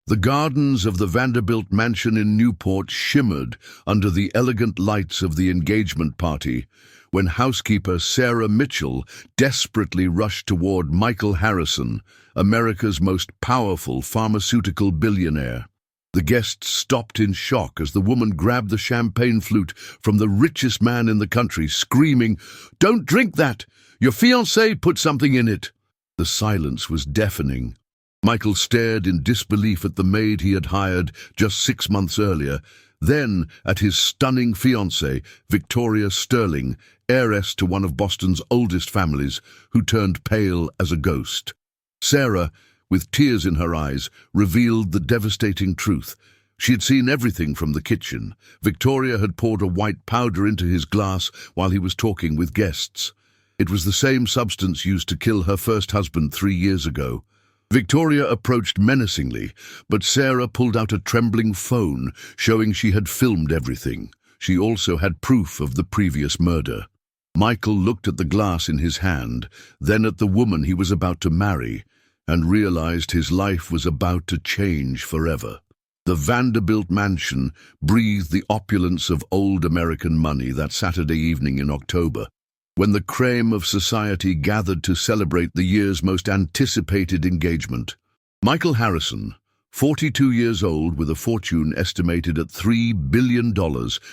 The gardens of the Vanderbilt Mansion in Newport shimmered under the elegant lights of the engagement party when housekeeper Sarah Mitchell desperately rushed toward Michael Harrison, America's most powerful pharmaceutical billionaire. The guests stopped in shock as the woman grabbed the champagne flute from the richest man in the country, screaming, "Don't drink that! Your fiancé put something in it!" The silence was deafening. Michael stared in disbelief at the maid he had hired just 6 months earlier, then at his stunning fiancée, Victoria Sterling, heiress to one of Boston's oldest families, who turned pale as a ghost. Sarah, with tears in her eyes, revealed the devastating truth. She had seen everything from the kitchen. Victoria had poured a white powder into his glass while he was talking with guests. It was the same substance used to kill her first husband 3 years ago. Victoria approached menacingly, but Sarah pulled out a trembling phone, showing she had filmed everything. She also had proof of the previous murder. Michael looked at the glass in his hand, then at the woman he was about to marry, and realized his life was about to change forever. The Vanderbilt Mansion breathed the opulence of old American money that Saturday evening in October, when the crème of society gathered to celebrate the year's most anticipated engagement. Michael Harrison, 42 years old with a fortune estimated at $3 billion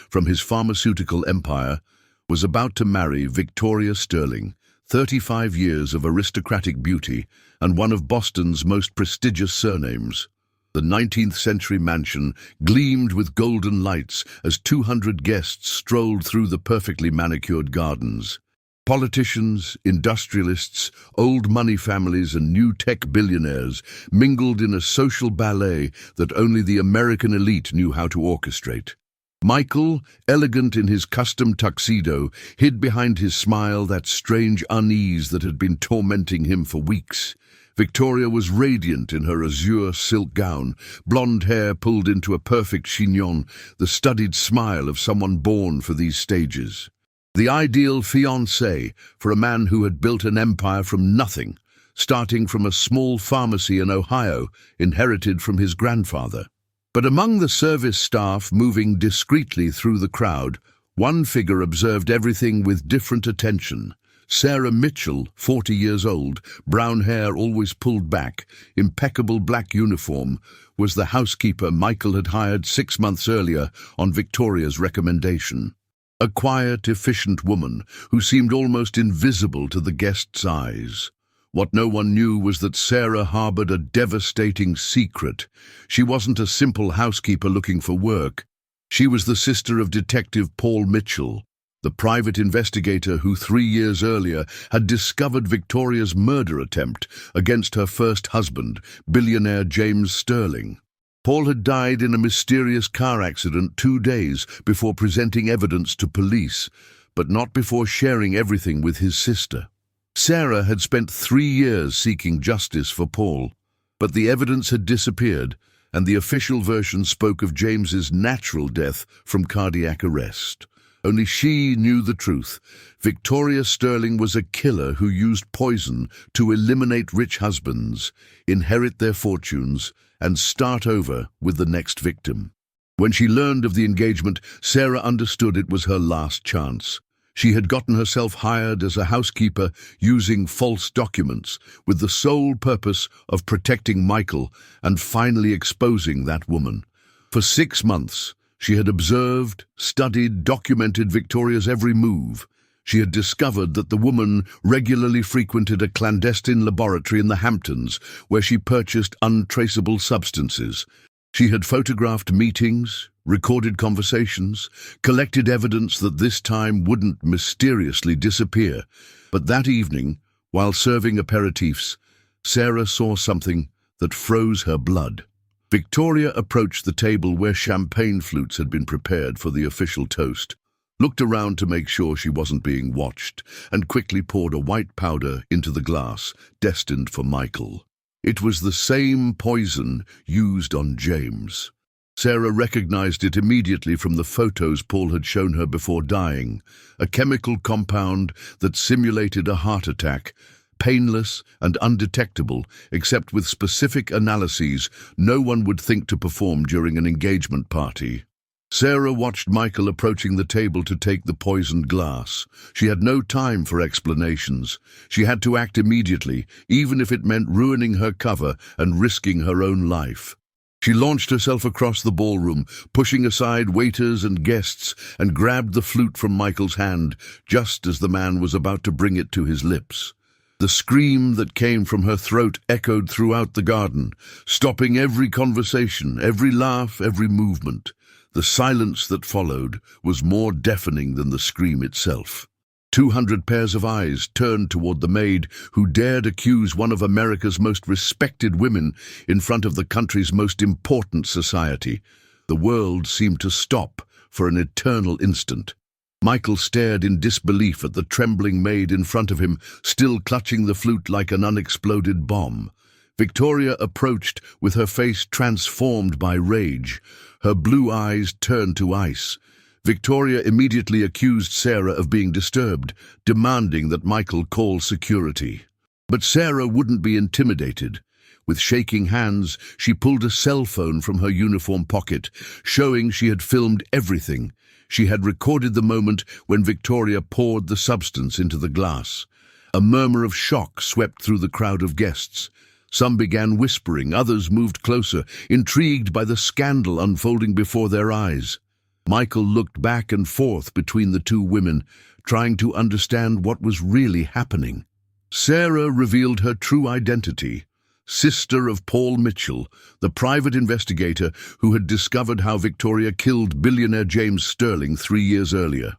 from his pharmaceutical empire, was about to marry Victoria Sterling, 35 years of aristocratic beauty and one of Boston's most prestigious surnames. The 19th-century mansion gleamed with golden lights as 200 guests strolled through the perfectly manicured gardens. Politicians, industrialists, old money families and new tech billionaires mingled in a social ballet that only the American elite knew how to orchestrate. Michael, elegant in his custom tuxedo, hid behind his smile that strange unease that had been tormenting him for weeks. Victoria was radiant in her azure silk gown, blonde hair pulled into a perfect chignon, the studied smile of someone born for these stages. The ideal fiancé for a man who had built an empire from nothing, starting from a small pharmacy in Ohio, inherited from his grandfather. But among the service staff moving discreetly through the crowd, one figure observed everything with different attention. Sarah Mitchell, 40 years old, brown hair always pulled back, impeccable black uniform, was the housekeeper Michael had hired 6 months earlier on Victoria's recommendation. A quiet, efficient woman who seemed almost invisible to the guests' eyes. What no one knew was that Sarah harbored a devastating secret. She wasn't a simple housekeeper looking for work. She was the sister of Detective Paul Mitchell, the private investigator who 3 years earlier had discovered Victoria's murder attempt against her first husband, billionaire James Sterling. Paul had died in a mysterious car accident 2 days before presenting evidence to police, but not before sharing everything with his sister. Sarah had spent 3 years seeking justice for Paul, but the evidence had disappeared, and the official version spoke of James's natural death from cardiac arrest. Only she knew the truth. Victoria Sterling was a killer who used poison to eliminate rich husbands, inherit their fortunes, and start over with the next victim. When she learned of the engagement, Sarah understood it was her last chance. She had gotten herself hired as a housekeeper using false documents, with the sole purpose of protecting Michael and finally exposing that woman. For 6 months, she had observed, studied, documented Victoria's every move. She had discovered that the woman regularly frequented a clandestine laboratory in the Hamptons, where she purchased untraceable substances. She had photographed meetings, recorded conversations, collected evidence that this time wouldn't mysteriously disappear. But that evening, while serving aperitifs, Sarah saw something that froze her blood. Victoria approached the table where champagne flutes had been prepared for the official toast, looked around to make sure she wasn't being watched, and quickly poured a white powder into the glass destined for Michael. It was the same poison used on James. Sarah recognized it immediately from the photos Paul had shown her before dying, a chemical compound that simulated a heart attack, painless and undetectable, except with specific analyses no one would think to perform during an engagement party. Sarah watched Michael approaching the table to take the poisoned glass. She had no time for explanations. She had to act immediately, even if it meant ruining her cover and risking her own life. She launched herself across the ballroom, pushing aside waiters and guests, and grabbed the flute from Michael's hand just as the man was about to bring it to his lips. The scream that came from her throat echoed throughout the garden, stopping every conversation, every laugh, every movement. The silence that followed was more deafening than the scream itself. 200 pairs of eyes turned toward the maid who dared accuse one of America's most respected women in front of the country's most important society. The world seemed to stop for an eternal instant. Michael stared in disbelief at the trembling maid in front of him, still clutching the flute like an unexploded bomb. Victoria approached with her face transformed by rage. Her blue eyes turned to ice. Victoria immediately accused Sarah of being disturbed, demanding that Michael call security. But Sarah wouldn't be intimidated. With shaking hands, she pulled a cell phone from her uniform pocket, showing she had filmed everything. She had recorded the moment when Victoria poured the substance into the glass. A murmur of shock swept through the crowd of guests. Some began whispering, others moved closer, intrigued by the scandal unfolding before their eyes. Michael looked back and forth between the two women, trying to understand what was really happening. Sarah revealed her true identity, sister of Paul Mitchell, the private investigator who had discovered how Victoria killed billionaire James Sterling 3 years earlier.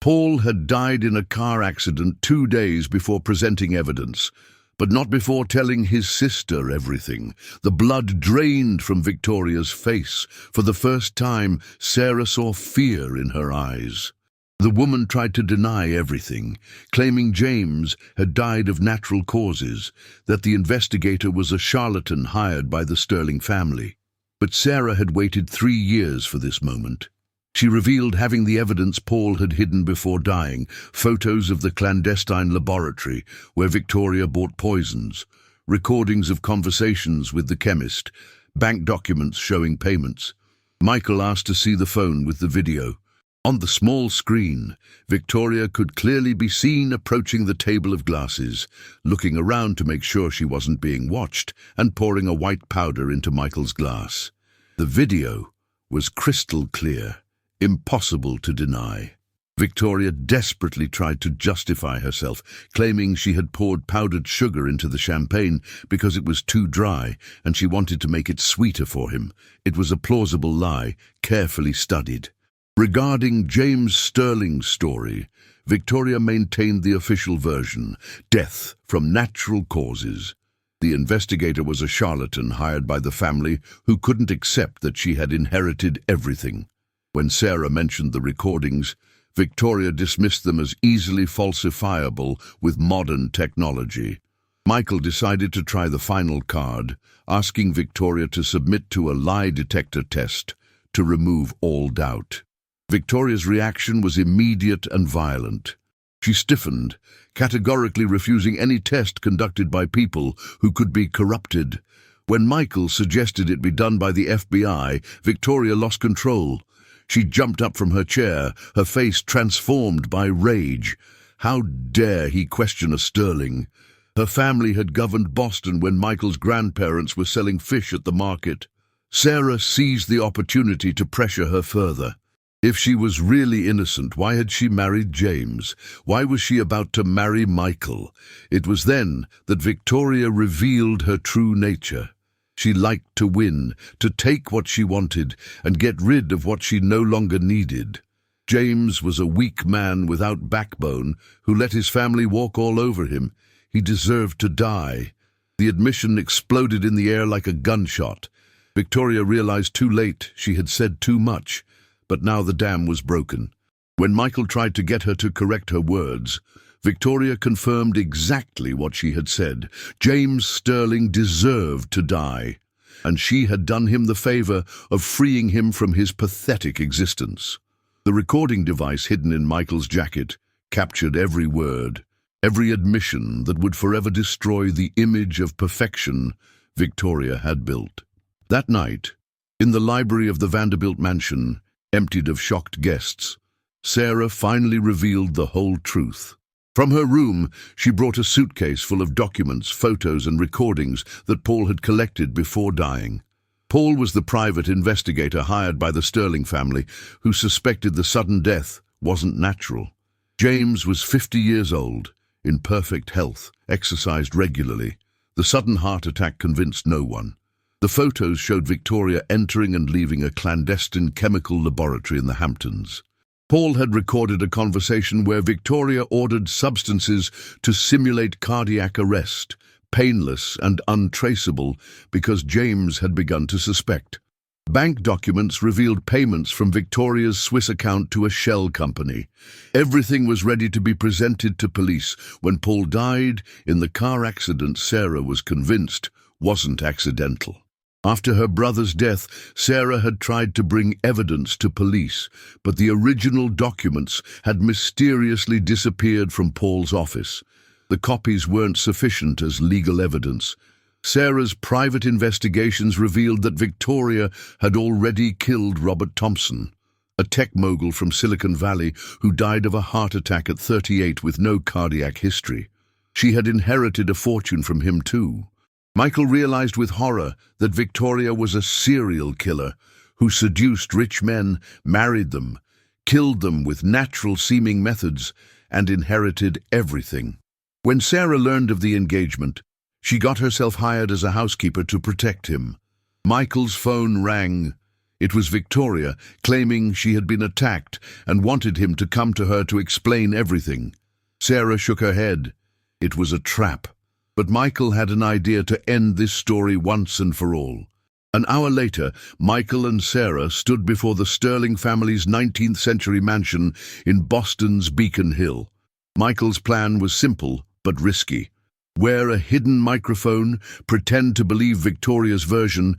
Paul had died in a car accident 2 days before presenting evidence, but not before telling his sister everything. The blood drained from Victoria's face. For the first time, Sarah saw fear in her eyes. The woman tried to deny everything, claiming James had died of natural causes, that the investigator was a charlatan hired by the Sterling family. But Sarah had waited 3 years for this moment. She revealed having the evidence Paul had hidden before dying, photos of the clandestine laboratory where Victoria bought poisons, recordings of conversations with the chemist, bank documents showing payments. Michael asked to see the phone with the video. On the small screen, Victoria could clearly be seen approaching the table of glasses, looking around to make sure she wasn't being watched, and pouring a white powder into Michael's glass. The video was crystal clear. Impossible to deny. Victoria desperately tried to justify herself, claiming she had poured powdered sugar into the champagne because it was too dry and she wanted to make it sweeter for him. It was a plausible lie, carefully studied. Regarding James Sterling's story, Victoria maintained the official version, death from natural causes. The investigator was a charlatan hired by the family who couldn't accept that she had inherited everything. When Sarah mentioned the recordings, Victoria dismissed them as easily falsifiable with modern technology. Michael decided to try the final card, asking Victoria to submit to a lie detector test to remove all doubt. Victoria's reaction was immediate and violent. She stiffened, categorically refusing any test conducted by people who could be corrupted. When Michael suggested it be done by the FBI, Victoria lost control. She jumped up from her chair, her face transformed by rage. How dare he question a Sterling? Her family had governed Boston when Michael's grandparents were selling fish at the market. Sarah seized the opportunity to pressure her further. If she was really innocent, why had she married James? Why was she about to marry Michael? It was then that Victoria revealed her true nature. She liked to win, to take what she wanted, and get rid of what she no longer needed. James was a weak man without backbone who let his family walk all over him. He deserved to die. The admission exploded in the air like a gunshot. Victoria realized too late she had said too much, but now the dam was broken. When Michael tried to get her to correct her words, Victoria confirmed exactly what she had said. James Sterling deserved to die, and she had done him the favor of freeing him from his pathetic existence. The recording device hidden in Michael's jacket captured every word. every admission that would forever destroy the image of perfection Victoria had built. That night, in the library of the Vanderbilt Mansion, emptied of shocked guests, Sarah finally revealed the whole truth. From her room, she brought a suitcase full of documents, photos, and recordings that Paul had collected before dying. Paul was the private investigator hired by the Sterling family, who suspected the sudden death wasn't natural. James was 50 years old, in perfect health, exercised regularly. The sudden heart attack convinced no one. The photos showed Victoria entering and leaving a clandestine chemical laboratory in the Hamptons. Paul had recorded a conversation where Victoria ordered substances to simulate cardiac arrest, painless and untraceable, because James had begun to suspect. Bank documents revealed payments from Victoria's Swiss account to a shell company. Everything was ready to be presented to police when Paul died in the car accident Sarah was convinced wasn't accidental. After her brother's death, Sarah had tried to bring evidence to police, but the original documents had mysteriously disappeared from Paul's office. The copies weren't sufficient as legal evidence. Sarah's private investigations revealed that Victoria had already killed Robert Thompson, a tech mogul from Silicon Valley who died of a heart attack at 38 with no cardiac history. She had inherited a fortune from him too. Michael realized with horror that Victoria was a serial killer who seduced rich men, married them, killed them with natural-seeming methods, and inherited everything. When Sarah learned of the engagement, she got herself hired as a housekeeper to protect him. Michael's phone rang. It was Victoria, claiming she had been attacked and wanted him to come to her to explain everything. Sarah shook her head. It was a trap. But Michael had an idea to end this story once and for all. An hour later, Michael and Sarah stood before the Sterling family's 19th-century mansion in Boston's Beacon Hill. Michael's plan was simple but risky. Wear a hidden microphone, pretend to believe Victoria's version,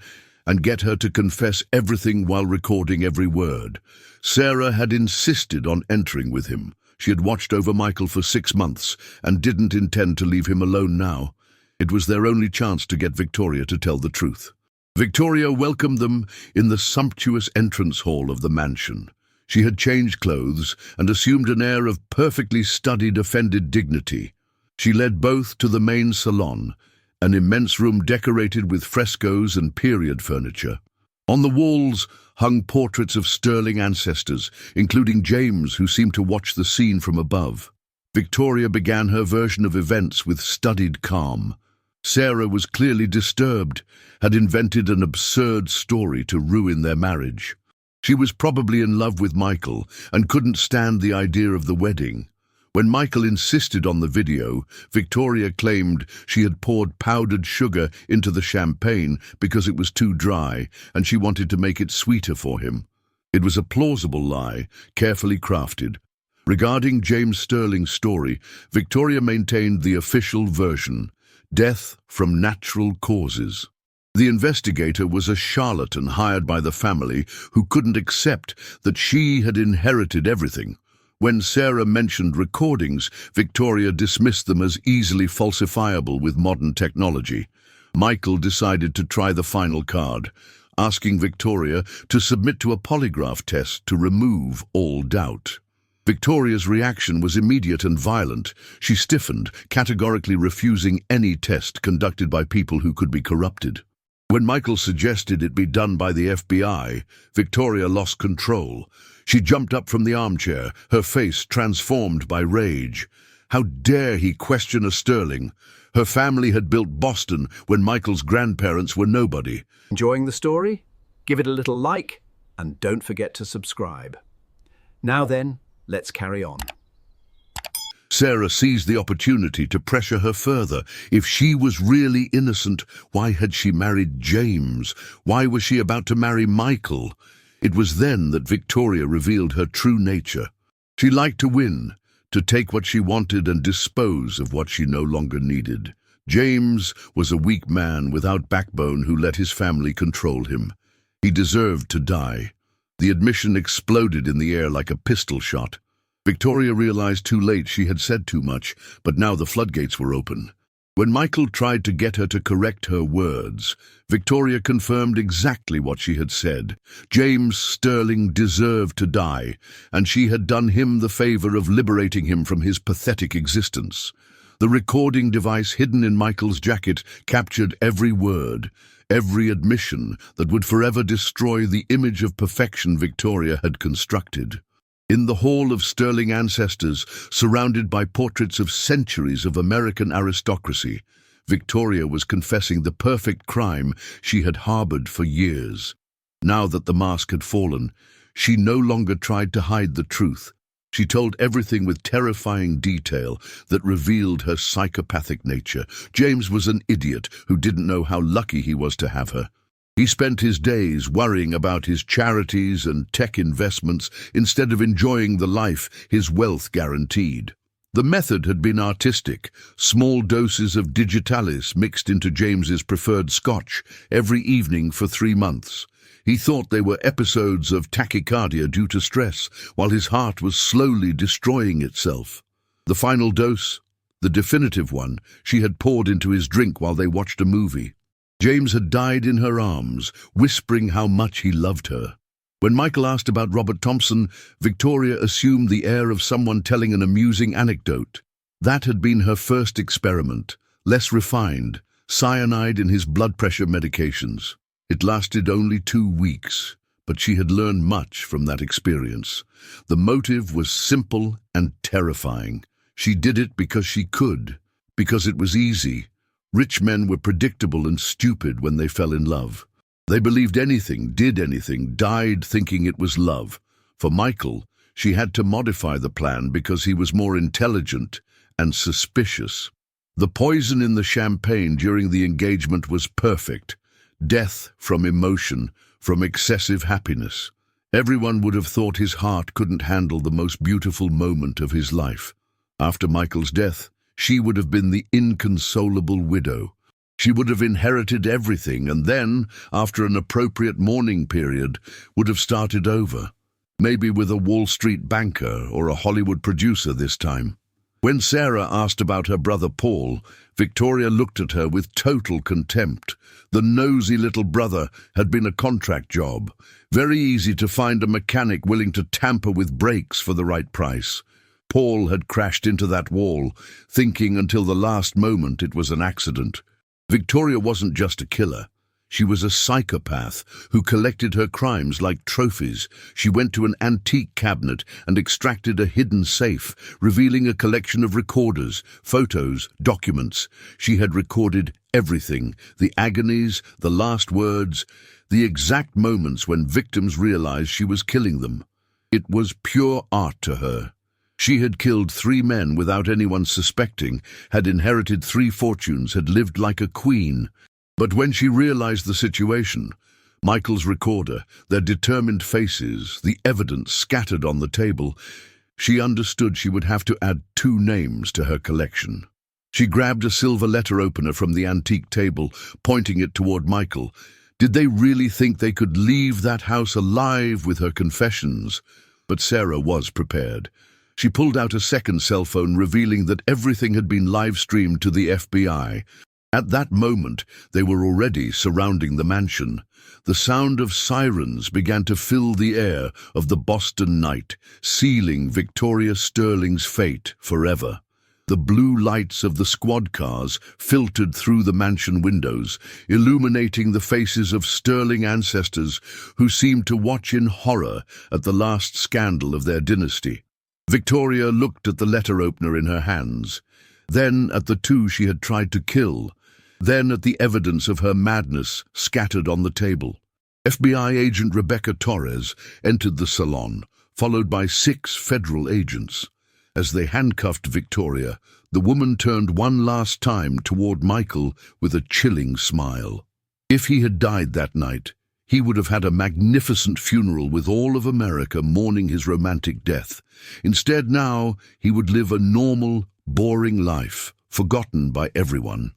and get her to confess everything while recording every word. Sarah had insisted on entering with him. She had watched over Michael for 6 months and didn't intend to leave him alone now. It was their only chance to get Victoria to tell the truth. Victoria welcomed them in the sumptuous entrance hall of the mansion. She had changed clothes and assumed an air of perfectly studied, offended dignity. She led both to the main salon, an immense room decorated with frescoes and period furniture. On the walls hung portraits of Sterling ancestors, including James, who seemed to watch the scene from above. Victoria began her version of events with studied calm. Sarah was clearly disturbed, had invented an absurd story to ruin their marriage. She was probably in love with Michael and couldn't stand the idea of the wedding. When Michael insisted on the video, Victoria claimed she had poured powdered sugar into the champagne because it was too dry, and she wanted to make it sweeter for him. It was a plausible lie, carefully crafted. Regarding James Sterling's story, Victoria maintained the official version: death from natural causes. The investigator was a charlatan hired by the family who couldn't accept that she had inherited everything. When Sarah mentioned recordings, Victoria dismissed them as easily falsifiable with modern technology. Michael decided to try the final card, asking Victoria to submit to a polygraph test to remove all doubt. Victoria's reaction was immediate and violent. She stiffened, categorically refusing any test conducted by people who could be corrupted. When Michael suggested it be done by the FBI, Victoria lost control. She jumped up from the armchair, her face transformed by rage. How dare he question a Sterling? Her family had built Boston when Michael's grandparents were nobody. Enjoying the story? Give it a little like, and don't forget to subscribe. Now then, let's carry on. Sarah seized the opportunity to pressure her further. If she was really innocent, why had she married James? Why was she about to marry Michael? It was then that Victoria revealed her true nature. She liked to win, to take what she wanted and dispose of what she no longer needed. James was a weak man without backbone who let his family control him. He deserved to die. The admission exploded in the air like a pistol shot. Victoria realized too late she had said too much, but now the floodgates were open. When Michael tried to get her to correct her words, Victoria confirmed exactly what she had said. James Sterling deserved to die, and she had done him the favor of liberating him from his pathetic existence. The recording device hidden in Michael's jacket captured every word, every admission that would forever destroy the image of perfection Victoria had constructed. In the hall of Sterling ancestors, surrounded by portraits of centuries of American aristocracy, Victoria was confessing the perfect crime she had harbored for years. Now that the mask had fallen, she no longer tried to hide the truth. She told everything with terrifying detail that revealed her psychopathic nature. James was an idiot who didn't know how lucky he was to have her. He spent his days worrying about his charities and tech investments instead of enjoying the life his wealth guaranteed. The method had been artistic, small doses of digitalis mixed into James's preferred scotch every evening for 3 months. He thought they were episodes of tachycardia due to stress, while his heart was slowly destroying itself. The final dose, the definitive one, she had poured into his drink while they watched a movie. James had died in her arms, whispering how much he loved her. When Michael asked about Robert Thompson, Victoria assumed the air of someone telling an amusing anecdote. That had been her first experiment, less refined, cyanide in his blood pressure medications. It lasted only 2 weeks, but she had learned much from that experience. The motive was simple and terrifying. She did it because she could, because it was easy. Rich men were predictable and stupid when they fell in love. They believed anything, did anything, died thinking it was love. For Michael, she had to modify the plan because he was more intelligent and suspicious. The poison in the champagne during the engagement was perfect. Death from emotion, from excessive happiness. Everyone would have thought his heart couldn't handle the most beautiful moment of his life. After Michael's death, she would have been the inconsolable widow. She would have inherited everything and then, after an appropriate mourning period, would have started over. Maybe with a Wall Street banker or a Hollywood producer this time. When Sarah asked about her brother Paul, Victoria looked at her with total contempt. The nosy little brother had been a contract job. Very easy to find a mechanic willing to tamper with brakes for the right price. Paul had crashed into that wall, thinking until the last moment it was an accident. Victoria wasn't just a killer. She was a psychopath who collected her crimes like trophies. She went to an antique cabinet and extracted a hidden safe, revealing a collection of recorders, photos, documents. She had recorded everything, the agonies, the last words, the exact moments when victims realized she was killing them. It was pure art to her. She had killed 3 men without anyone suspecting, had inherited 3 fortunes, had lived like a queen. But when she realized the situation, Michael's recorder, their determined faces, the evidence scattered on the table, she understood she would have to add 2 names to her collection. She grabbed a silver letter opener from the antique table, pointing it toward Michael. Did they really think they could leave that house alive with her confessions? But Sarah was prepared. She pulled out a second cell phone, revealing that everything had been live-streamed to the FBI. At that moment, they were already surrounding the mansion. The sound of sirens began to fill the air of the Boston night, sealing Victoria Sterling's fate forever. The blue lights of the squad cars filtered through the mansion windows, illuminating the faces of Sterling ancestors who seemed to watch in horror at the last scandal of their dynasty. Victoria looked at the letter opener in her hands, then at the 2 she had tried to kill, then at the evidence of her madness scattered on the table. FBI agent Rebecca Torres entered the salon, followed by 6 federal agents. As they handcuffed Victoria, the woman turned one last time toward Michael with a chilling smile. If he had died that night, he would have had a magnificent funeral with all of America mourning his romantic death. Instead now, he would live a normal, boring life, forgotten by everyone.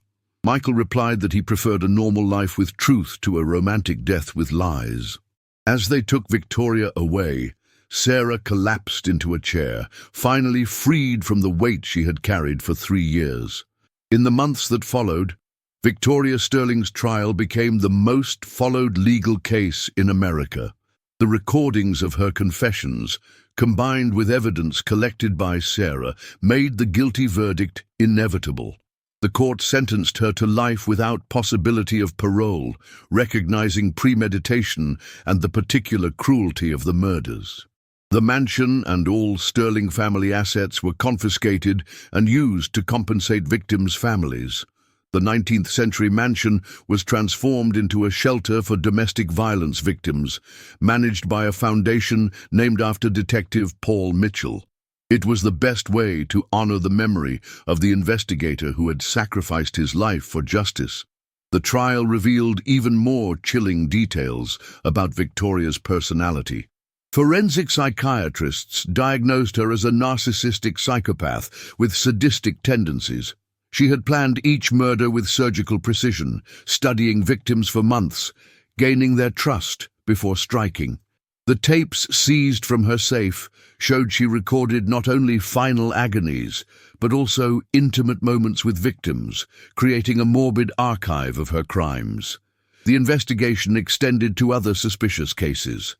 Michael replied that he preferred a normal life with truth to a romantic death with lies. As they took Victoria away, Sarah collapsed into a chair, finally freed from the weight she had carried for 3 years. In the months that followed, Victoria Sterling's trial became the most followed legal case in America. The recordings of her confessions, combined with evidence collected by Sarah, made the guilty verdict inevitable. The court sentenced her to life without possibility of parole, recognizing premeditation and the particular cruelty of the murders. The mansion and all Sterling family assets were confiscated and used to compensate victims' families. The 19th century mansion was transformed into a shelter for domestic violence victims, managed by a foundation named after Detective Paul Mitchell. It was the best way to honor the memory of the investigator who had sacrificed his life for justice. The trial revealed even more chilling details about Victoria's personality. Forensic psychiatrists diagnosed her as a narcissistic psychopath with sadistic tendencies. She had planned each murder with surgical precision, studying victims for months, gaining their trust before striking. The tapes seized from her safe showed she recorded not only final agonies, but also intimate moments with victims, creating a morbid archive of her crimes. The investigation extended to other suspicious cases.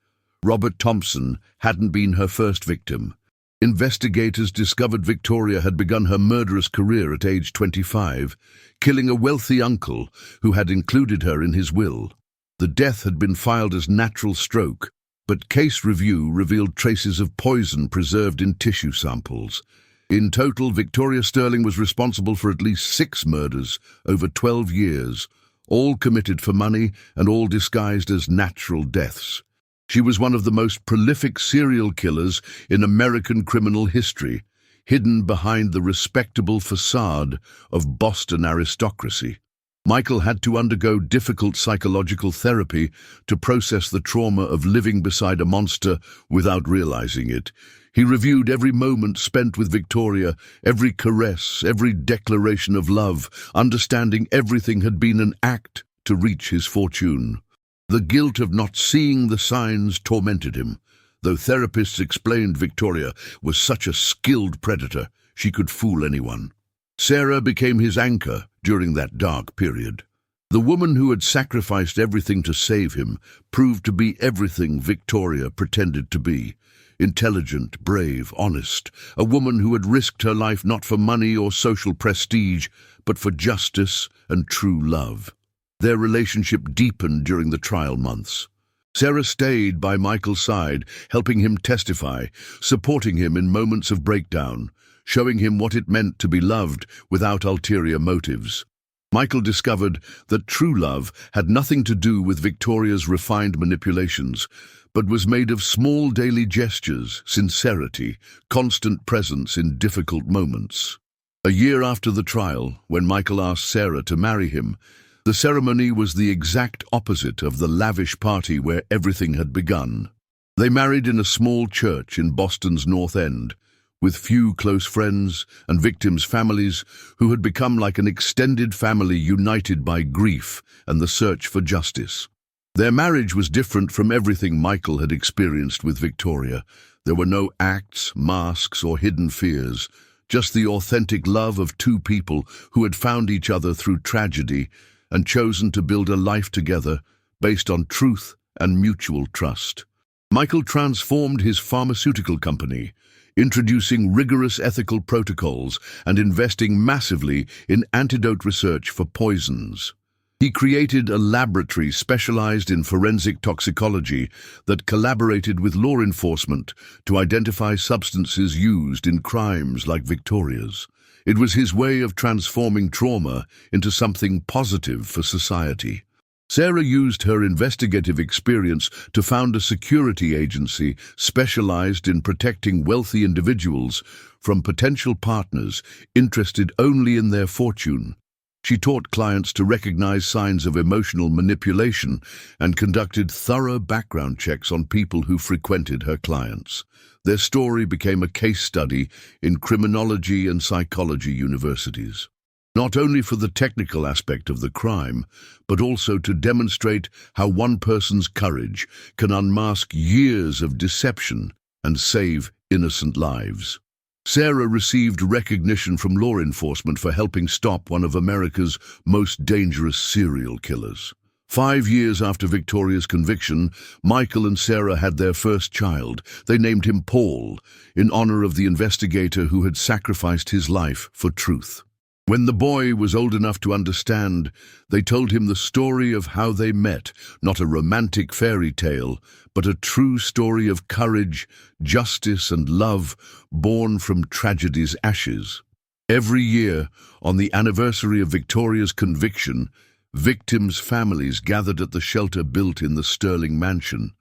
Robert Thompson hadn't been her first victim. Investigators discovered Victoria had begun her murderous career at age 25, killing a wealthy uncle who had included her in his will. The death had been filed as natural stroke, but case review revealed traces of poison preserved in tissue samples. In total, Victoria Sterling was responsible for at least 6 murders over 12 years, all committed for money and all disguised as natural deaths. She was one of the most prolific serial killers in American criminal history, hidden behind the respectable facade of Boston aristocracy. Michael had to undergo difficult psychological therapy to process the trauma of living beside a monster without realizing it. He reviewed every moment spent with Victoria, every caress, every declaration of love, understanding everything had been an act to reach his fortune. The guilt of not seeing the signs tormented him, though therapists explained Victoria was such a skilled predator she could fool anyone. Sarah became his anchor during that dark period. The woman who had sacrificed everything to save him proved to be everything Victoria pretended to be. Intelligent, brave, honest, a woman who had risked her life not for money or social prestige, but for justice and true love. Their relationship deepened during the trial months. Sarah stayed by Michael's side, helping him testify, supporting him in moments of breakdown, showing him what it meant to be loved without ulterior motives. Michael discovered that true love had nothing to do with Victoria's refined manipulations, but was made of small daily gestures, sincerity, constant presence in difficult moments. A year after the trial, when Michael asked Sarah to marry him, the ceremony was the exact opposite of the lavish party where everything had begun. They married in a small church in Boston's North End, with few close friends and victims' families who had become like an extended family united by grief and the search for justice. Their marriage was different from everything Michael had experienced with Victoria. There were no acts, masks, or hidden fears, just the authentic love of two people who had found each other through tragedy and chosen to build a life together based on truth and mutual trust. Michael transformed his pharmaceutical company, introducing rigorous ethical protocols and investing massively in antidote research for poisons. He created a laboratory specialized in forensic toxicology that collaborated with law enforcement to identify substances used in crimes like Victoria's. It was his way of transforming trauma into something positive for society. Sarah used her investigative experience to found a security agency specialized in protecting wealthy individuals from potential partners interested only in their fortune. She taught clients to recognize signs of emotional manipulation and conducted thorough background checks on people who frequented her clients. Their story became a case study in criminology and psychology universities, not only for the technical aspect of the crime, but also to demonstrate how one person's courage can unmask years of deception and save innocent lives. Sarah received recognition from law enforcement for helping stop one of America's most dangerous serial killers. 5 years after Victoria's conviction, Michael and Sarah had their first child. They named him Paul, in honor of the investigator who had sacrificed his life for truth. When the boy was old enough to understand, they told him the story of how they met, not a romantic fairy tale, but a true story of courage, justice, and love born from tragedy's ashes. Every year, on the anniversary of Victoria's conviction, victims' families gathered at the shelter built in the Sterling Mansion,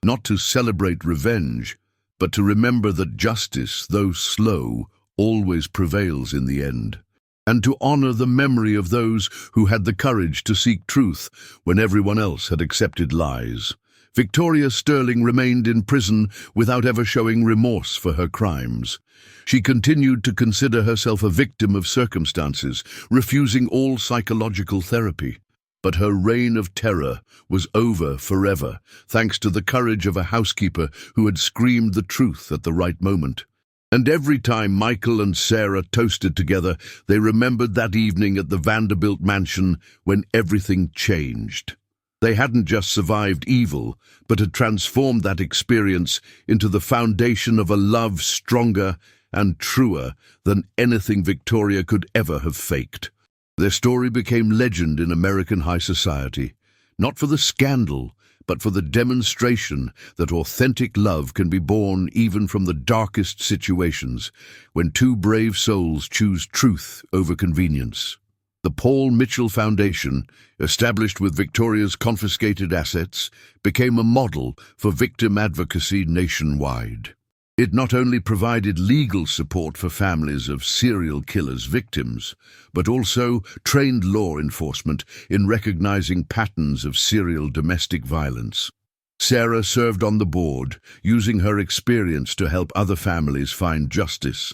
not to celebrate revenge, but to remember that justice, though slow, always prevails in the end, and to honor the memory of those who had the courage to seek truth when everyone else had accepted lies. Victoria Sterling remained in prison without ever showing remorse for her crimes. She continued to consider herself a victim of circumstances, refusing all psychological therapy. But her reign of terror was over forever, thanks to the courage of a housekeeper who had screamed the truth at the right moment. And every time Michael and Sarah toasted together, they remembered that evening at the Vanderbilt Mansion when everything changed. They hadn't just survived evil, but had transformed that experience into the foundation of a love stronger and truer than anything Victoria could ever have faked. Their story became legend in American high society, not for the scandal, but for the demonstration that authentic love can be born even from the darkest situations, when two brave souls choose truth over convenience. The Paul Mitchell Foundation, established with Victoria's confiscated assets, became a model for victim advocacy nationwide. It not only provided legal support for families of serial killers' victims, but also trained law enforcement in recognizing patterns of serial domestic violence. Sarah served on the board, using her experience to help other families find justice.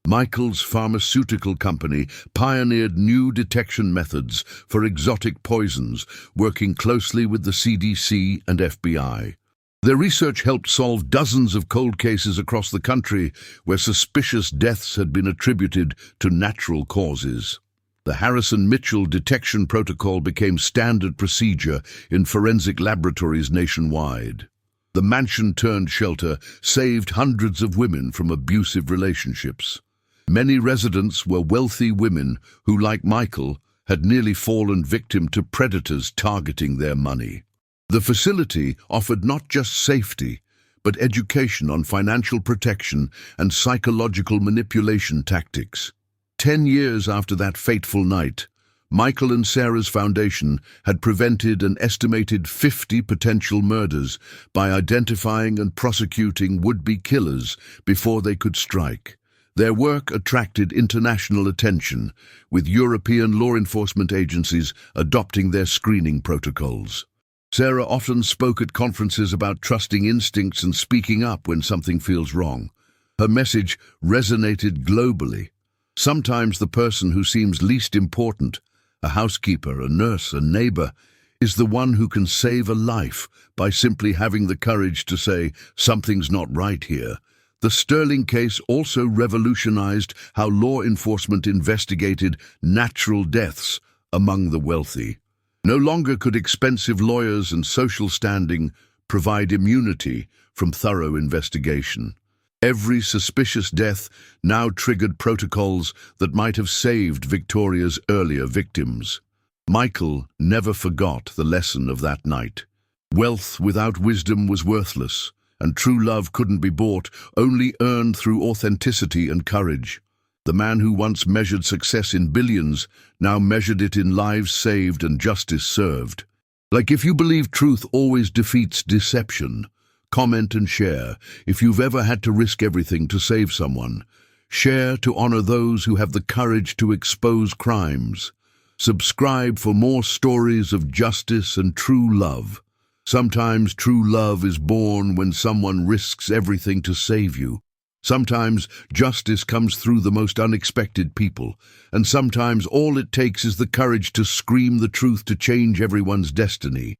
Michael's pharmaceutical company pioneered new detection methods for exotic poisons, working closely with the CDC and FBI. Their research helped solve dozens of cold cases across the country where suspicious deaths had been attributed to natural causes. The Harrison-Mitchell detection protocol became standard procedure in forensic laboratories nationwide. The mansion-turned-shelter saved hundreds of women from abusive relationships. Many residents were wealthy women who, like Michael, had nearly fallen victim to predators targeting their money. The facility offered not just safety, but education on financial protection and psychological manipulation tactics. 10 years after that fateful night, Michael and Sarah's foundation had prevented an estimated 50 potential murders by identifying and prosecuting would-be killers before they could strike. Their work attracted international attention, with European law enforcement agencies adopting their screening protocols. Sarah often spoke at conferences about trusting instincts and speaking up when something feels wrong. Her message resonated globally. Sometimes the person who seems least important, a housekeeper, a nurse, a neighbor, is the one who can save a life by simply having the courage to say, "Something's not right here." The Sterling case also revolutionized how law enforcement investigated natural deaths among the wealthy. No longer could expensive lawyers and social standing provide immunity from thorough investigation. Every suspicious death now triggered protocols that might have saved Victoria's earlier victims. Michael never forgot the lesson of that night. Wealth without wisdom was worthless, and true love couldn't be bought, only earned through authenticity and courage. The man who once measured success in billions now measured it in lives saved and justice served. Like, if you believe truth always defeats deception, comment and share. If you've ever had to risk everything to save someone, share to honor those who have the courage to expose crimes. Subscribe for more stories of justice and true love. Sometimes true love is born when someone risks everything to save you. Sometimes justice comes through the most unexpected people, and sometimes all it takes is the courage to scream the truth to change everyone's destiny.